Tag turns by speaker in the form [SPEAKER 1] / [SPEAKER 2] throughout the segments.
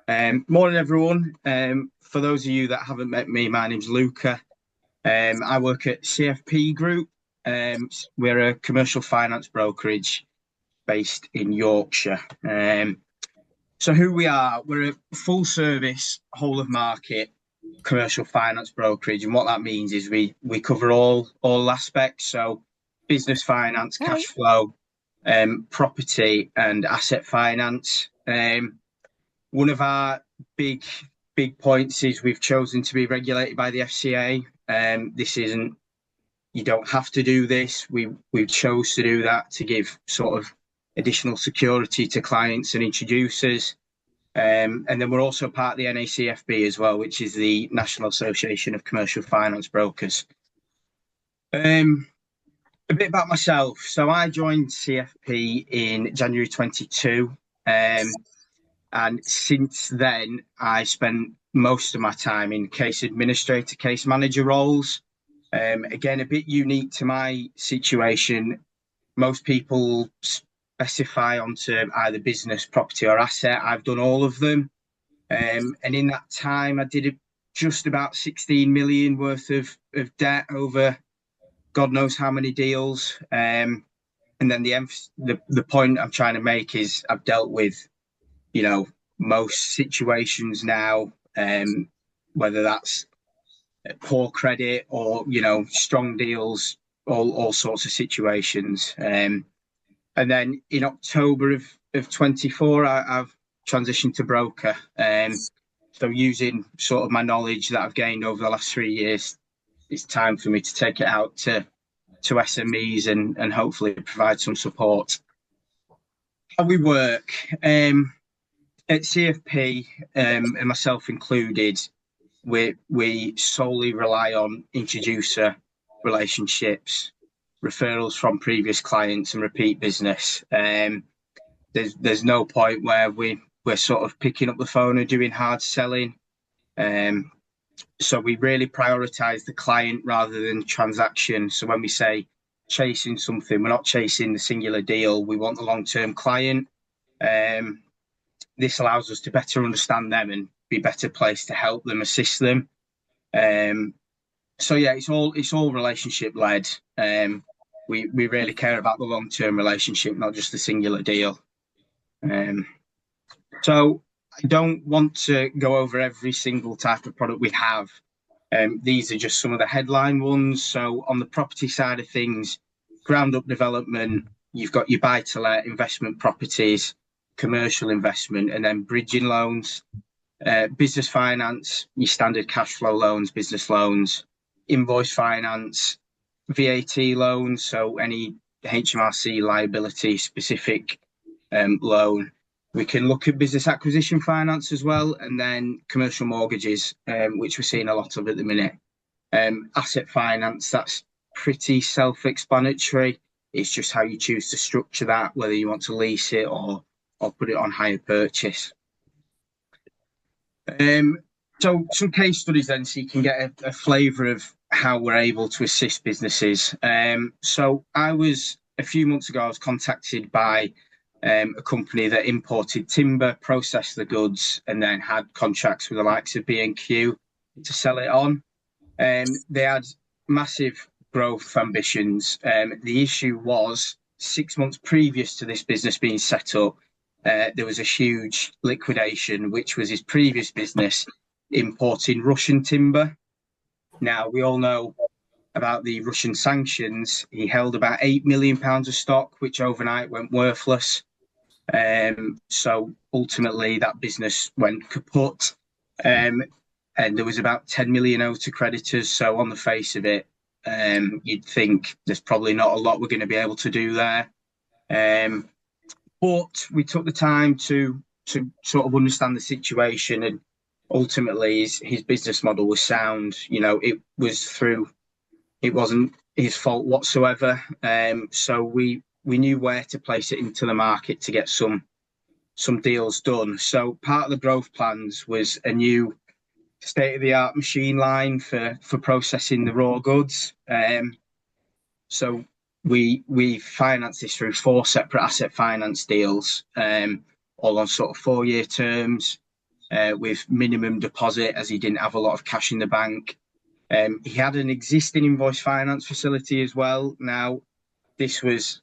[SPEAKER 1] Morning, everyone. For those of you that haven't met me, my name's Luca. I work at CFP Group. We're a commercial finance brokerage based in Yorkshire. So who we are, we're a full service, whole of market commercial finance brokerage. And what that means is we cover all aspects. So business finance, cash flow, property and asset finance. One of our big points is we've chosen to be regulated by the FCA. This isn't, you don't have to do this. We chose to do that to give sort of additional security to clients and introducers. And then we're also part of the NACFB as well, which is the National Association of Commercial Finance Brokers. A bit about myself. So I joined CFP in January 22. And since then, I spent most of my time in case administrator, case manager roles. Again, a bit unique to my situation. Most people specify onto either business, property or asset. I've done all of them. And in that time, I did just about 16 million worth of debt over God knows how many deals. And then the point I'm trying to make is I've dealt with, most situations now, whether that's poor credit or, strong deals, all sorts of situations. And then in October of 24, I've transitioned to broker. So using sort of my knowledge that I've gained over the last 3 years, it's time for me to take it out to SMEs and hopefully provide some support. How we work. At CFP, and myself included, we solely rely on introducer relationships, referrals from previous clients and repeat business. There's no point where we're sort of picking up the phone and doing hard selling. So we really prioritize the client rather than transaction. So when we say chasing something, we're not chasing the singular deal. We want the long-term client. This allows us to better understand them and be better placed to help them, assist them. So yeah, it's all relationship led. We really care about the long-term relationship, not just the singular deal. So I don't want to go over every single type of product we have. These are just some of the headline ones. So on the property side of things, ground up development, you've got your buy to let investment properties, commercial investment, and then bridging loans. Business finance, your standard cash flow loans, business loans, invoice finance, VAT loans, so any HMRC liability specific loan. We can look at business acquisition finance as well, and then commercial mortgages, which we're seeing a lot of at the minute. Asset finance, that's pretty self-explanatory. It's just how you choose to structure that, whether you want to lease it or put it on hire purchase. So some case studies then, so you can get a flavour of how we're able to assist businesses. So a few months ago, I was contacted by a company that imported timber, processed the goods, and then had contracts with the likes of B&Q to sell it on. They had massive growth ambitions. The issue was 6 months previous to this business being set up, there was a huge liquidation, which was his previous business importing Russian timber. Now, we all know about the Russian sanctions. He held about £8 million of stock, which overnight went worthless. So ultimately, that business went kaput. And there was about 10 million owed to creditors. So on the face of it, you'd think there's probably not a lot we're going to be able to do there. But we took the time to sort of understand the situation, and ultimately his business model was sound. It wasn't his fault whatsoever. So we knew where to place it into the market to get some deals done. So part of the growth plans was a new state-of-the-art machine line for processing the raw goods. So we financed this through 4 separate asset finance deals, all on sort of 4-year terms. with minimum deposit, as he didn't have a lot of cash in the bank. He had an existing invoice finance facility as well. Now, this was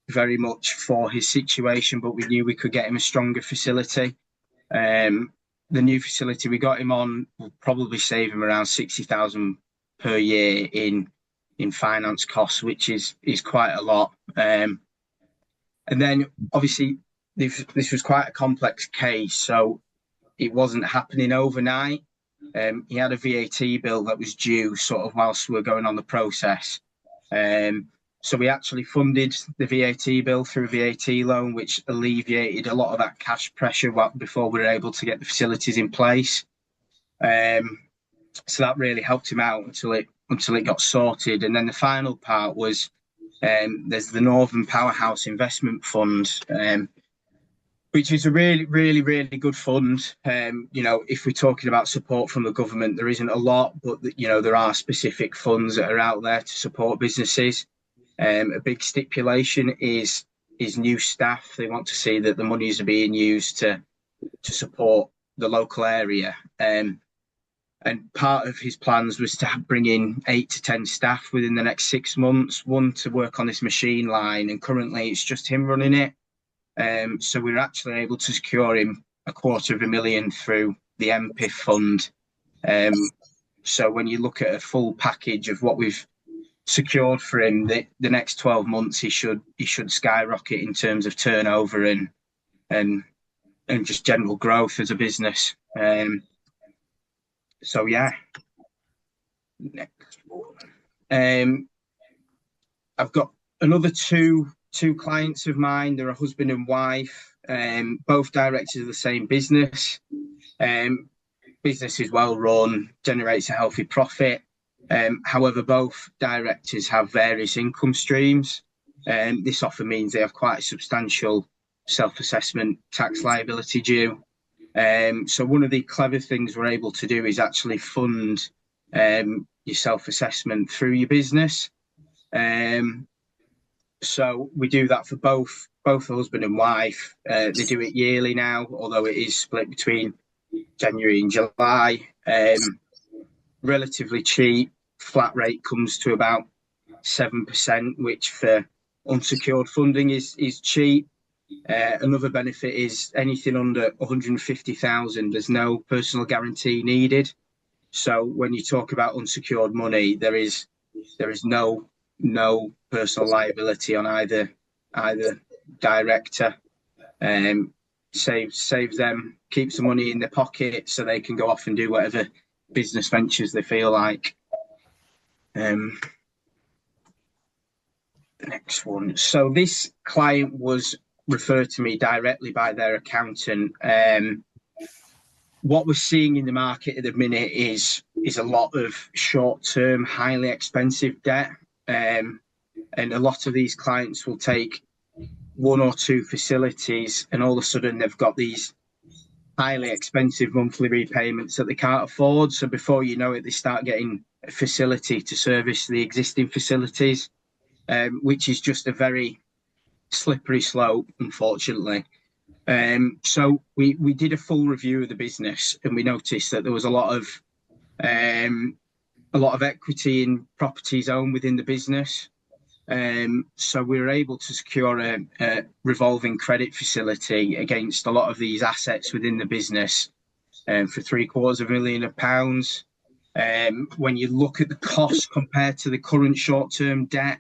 [SPEAKER 1] very much for his situation, but we knew we could get him a stronger facility. The new facility we got him on will probably save him around 60,000 per year in finance costs, which is quite a lot. And then obviously this was quite a complex case, so it wasn't happening overnight. He had a VAT bill that was due sort of whilst we were going on the process. So we actually funded the VAT bill through a VAT loan, which alleviated a lot of that cash pressure before we were able to get the facilities in place. So that really helped him out until it got sorted. And then the final part was there's the Northern Powerhouse Investment Fund, which is a really, really, really good fund. If we're talking about support from the government, there isn't a lot, but there are specific funds that are out there to support businesses. A big stipulation is new staff. They want to see that the monies are being used to support the local area. And part of his plans was to bring in 8 to 10 staff within the next 6 months, one to work on this machine line, and currently it's just him running it. So we were actually able to secure him $250,000 through the MPIF fund. So when you look at a full package of what we've secured for him, the next 12 months he should skyrocket in terms of turnover and just general growth as a business. So yeah. Next one. I've got another two clients of mine. They're a husband and wife, both directors of the same business. Business is well run, generates a healthy profit. However, both directors have various income streams. This often means they have quite a substantial self-assessment tax liability due. So one of the clever things we're able to do is actually fund your self-assessment through your business. So we do that for both the husband and wife. They do it yearly now, although it is split between January and July. Relatively cheap. Flat rate comes to about 7%, which for unsecured funding is cheap. Another benefit is anything under 150,000, there's no personal guarantee needed. So when you talk about unsecured money, there is no personal liability on either director. Saves them, keeps the money in their pocket so they can go off and do whatever business ventures they feel like. The next one. So this client was referred to me directly by their accountant. What we're seeing in the market at the minute is a lot of short-term, highly expensive debt. And a lot of these clients will take 1 or 2 facilities, and all of a sudden they've got these highly expensive monthly repayments that they can't afford. So before you know it, they start getting a facility to service the existing facilities, which is just a very slippery slope, unfortunately. So we did a full review of the business, and we noticed that there was a lot of equity in properties owned within the business. So we were able to secure a revolving credit facility against a lot of these assets within the business for £750,000. When you look at the cost compared to the current short-term debt,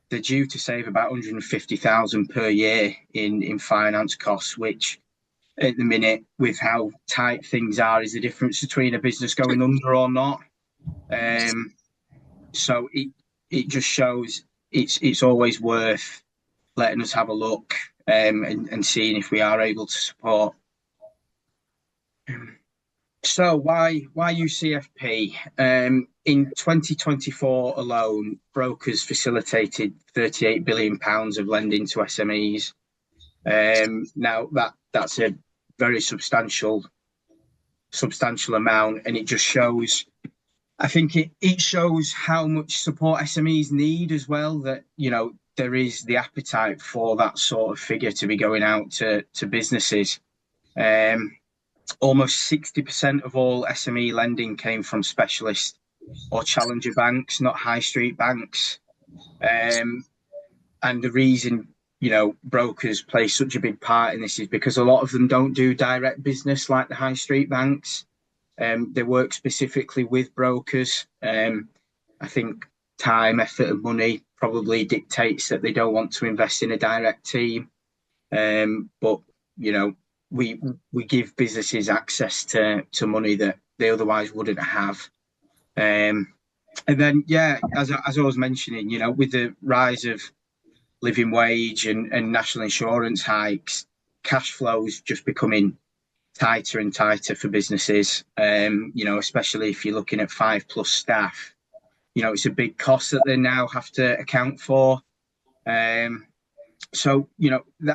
[SPEAKER 1] they're due to save about 150,000 per year in finance costs, which at the minute, with how tight things are, is the difference between a business going under or not. So it just shows it's always worth letting us have a look and seeing if we are able to support. So why use CFP? In 2024 alone, brokers facilitated £38 billion of lending to SMEs. Now that's a very substantial amount, and it just shows. I think it shows how much support SMEs need as well. That there is the appetite for that sort of figure to be going out to businesses. almost 60% of all SME lending came from specialist or challenger banks, not high street banks. And the reason, brokers play such a big part in this is because a lot of them don't do direct business like the high street banks. They work specifically with brokers. I think time, effort, and money probably dictates that they don't want to invest in a direct team. But we give businesses access to money that they otherwise wouldn't have. And then, as I was mentioning, with the rise of living wage and national insurance hikes, cash flows just becoming tighter and tighter for businesses. Especially if you're looking at 5+ staff. It's a big cost that they now have to account for. So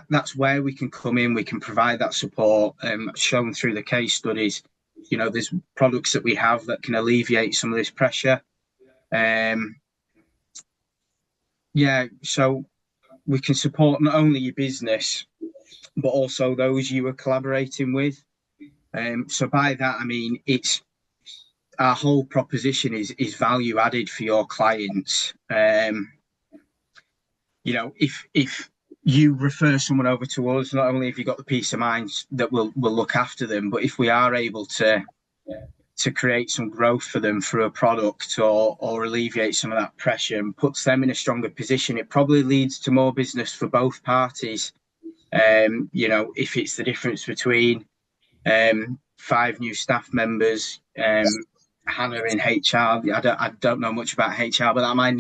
[SPEAKER 1] that's where we can come in. We can provide that support, shown through the case studies. There's products that we have that can alleviate some of this pressure. So we can support not only your business, but also those you are collaborating with. So by that, I mean, it's our whole proposition is value added for your clients. If you refer someone over to us, not only have you got the peace of mind that we'll look after them, but if we are able to create some growth for them through a product or alleviate some of that pressure and puts them in a stronger position, it probably leads to more business for both parties. If it's the difference between 5 new staff members, Hannah in HR, I don't know much about HR, but that might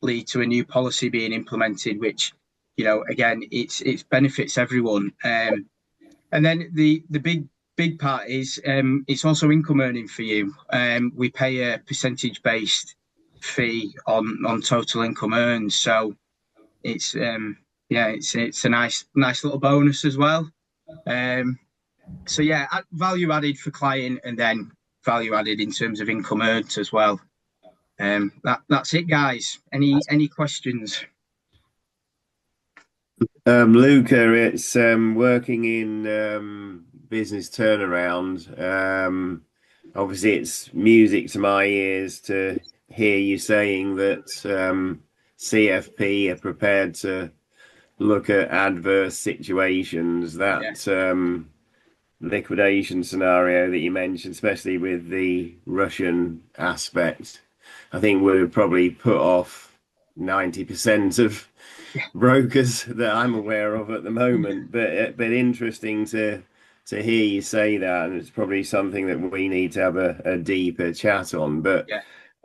[SPEAKER 1] lead to a new policy being implemented, which, again, it's benefits everyone. And then the big part is it's also income earning for you. We pay a percentage based fee on total income earned, so it's it's a nice little bonus as well. So value added for client, and then value added in terms of income earned as well. That's it, guys. Any questions?
[SPEAKER 2] Luca, it's working in business turnaround. Obviously, it's music to my ears to hear you saying that CFP are prepared to look at adverse situations. That liquidation scenario that you mentioned, especially with the Russian aspect, I think would probably put off 90% of brokers that I'm aware of at the moment. But interesting to hear you say that, and it's probably something that we need to have a deeper chat on. But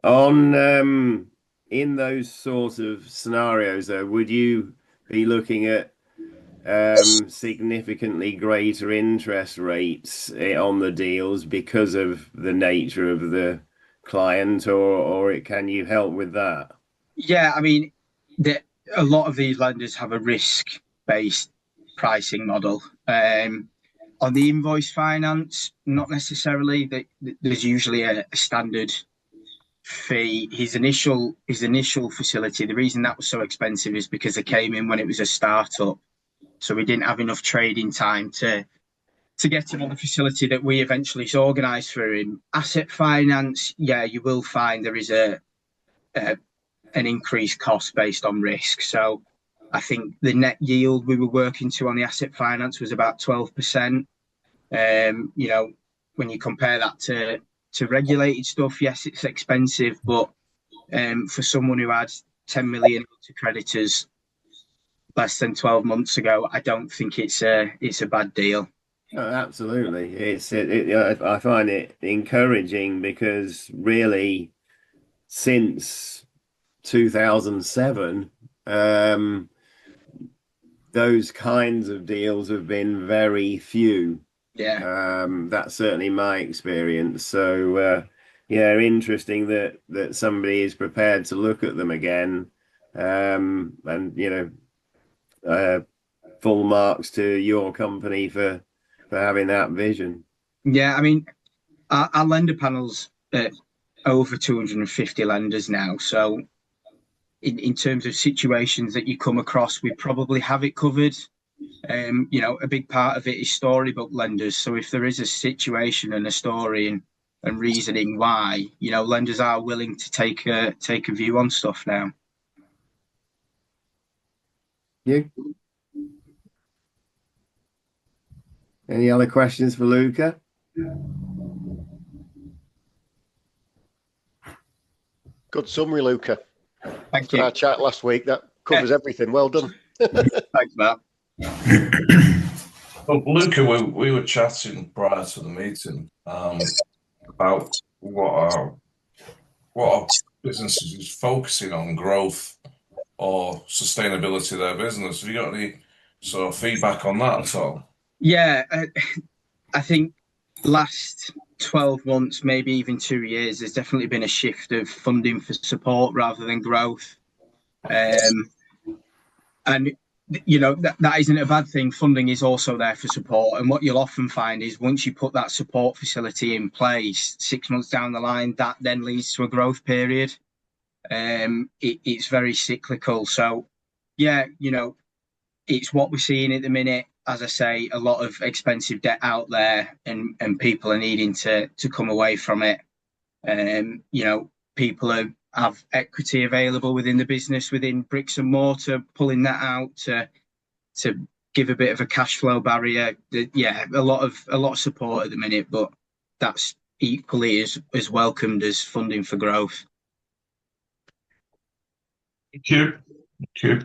[SPEAKER 2] on in those sort of scenarios, though, would you be looking at significantly greater interest rates on the deals because of the nature of the client, or can you help with that?
[SPEAKER 1] Yeah, I mean, a lot of these lenders have a risk-based pricing model. On the invoice finance, not necessarily. There's usually a standard fee. His initial facility, the reason that was so expensive is because they came in when it was a startup, so we didn't have enough trading time to get him on the facility that we eventually organised for him. Asset finance, you will find there is an increased cost based on risk. So I think the net yield we were working to on the asset finance was about 12%. When you compare that to regulated stuff, yes, it's expensive, but for someone who had 10 million to creditors less than 12 months ago, I don't think it's a bad deal.
[SPEAKER 2] Oh, absolutely. I find it encouraging because really since 2007, those kinds of deals have been very few. That's certainly my experience. So interesting that somebody is prepared to look at them again. And full marks to your company for having that vision.
[SPEAKER 1] Yeah, I mean, our lender panel's over 250 lenders now. So in terms of situations that you come across, we probably have it covered. A big part of it is storybook lenders. So if there is a situation and a story and reasoning why, lenders are willing to take a view on stuff now.
[SPEAKER 2] You? Any other questions for Luca?
[SPEAKER 3] Good summary, Luca.
[SPEAKER 1] Thank
[SPEAKER 3] For
[SPEAKER 1] you.
[SPEAKER 3] our chat last week, that covers everything. Well done.
[SPEAKER 1] Thanks, Matt.
[SPEAKER 4] Well, Luca, we were chatting prior to the meeting about what our businesses is focusing on, growth or sustainability of their business. Have you got any sort of feedback on that at all?
[SPEAKER 1] Yeah, I think last 12 months, maybe even 2 years, there's definitely been a shift of funding for support rather than growth. And that isn't a bad thing. Funding is also there for support. And what you'll often find is once you put that support facility in place, 6 months down the line, that then leads to a growth period. It's very cyclical. So, yeah, it's what we're seeing at the minute. As I say, a lot of expensive debt out there, and people are needing to come away from it. People have equity available within the business, within bricks and mortar, pulling that out to give a bit of a cash flow barrier. Yeah, a lot of support at the minute, but that's equally as welcomed as funding for growth.
[SPEAKER 4] Thank you. Thank you.